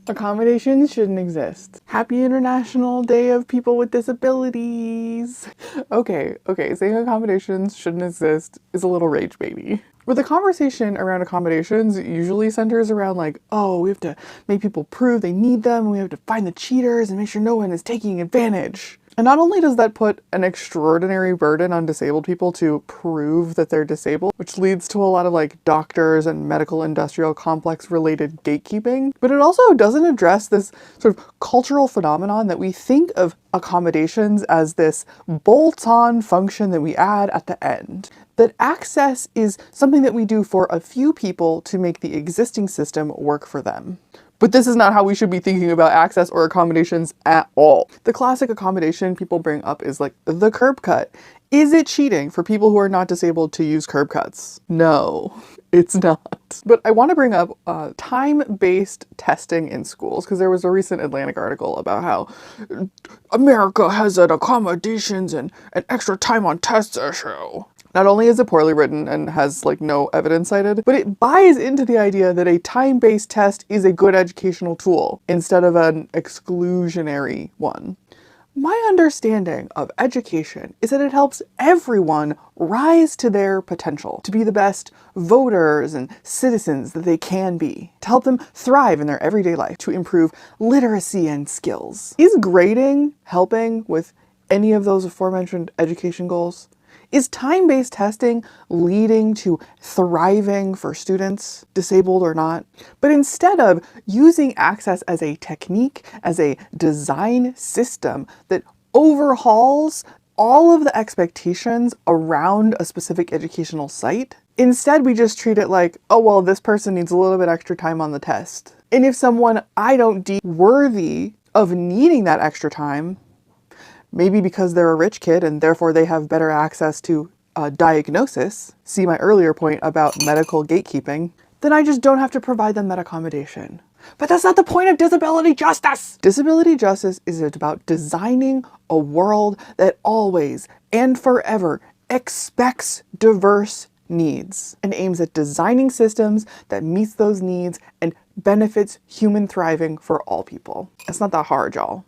Accommodations shouldn't exist. Happy International Day of People with Disabilities. Okay, saying accommodations shouldn't exist is a little rage baby. Where the conversation around accommodations usually centers around like, oh, we have to make people prove they need them, and we have to find the cheaters and make sure no one is taking advantage. And not only does that put an extraordinary burden on disabled people to prove that they're disabled, which leads to a lot of like doctors and medical industrial complex related gatekeeping, but it also doesn't address this sort of cultural phenomenon that we think of accommodations as this bolt-on function that we add at the end. That access is something that we do for a few people to make the existing system work for them. But this is not how we should be thinking about access or accommodations at all. The classic accommodation people bring up is like the curb cut. Is it cheating for people who are not disabled to use curb cuts? No, it's not. But I want to bring up time-based testing in schools, because there was a recent Atlantic article about how America has an accommodations and an extra time on tests issue. Not only is it poorly written and has like no evidence cited, but it buys into the idea that a time-based test is a good educational tool instead of an exclusionary one. My understanding of education is that it helps everyone rise to their potential, to be the best voters and citizens that they can be, to help them thrive in their everyday life, to improve literacy and skills. Is grading helping with any of those aforementioned education goals? Is time-based testing leading to thriving for students, disabled or not? But instead of using access as a technique, as a design system that overhauls all of the expectations around a specific educational site, instead we just treat it like, oh well, this person needs a little bit extra time on the test. And if someone I don't deem worthy of needing that extra time, maybe because they're a rich kid and therefore they have better access to a diagnosis, see my earlier point about medical gatekeeping, then I just don't have to provide them that accommodation. But that's not the point of disability justice! Disability justice is about designing a world that always and forever expects diverse needs and aims at designing systems that meets those needs and benefits human thriving for all people. It's not that hard, y'all.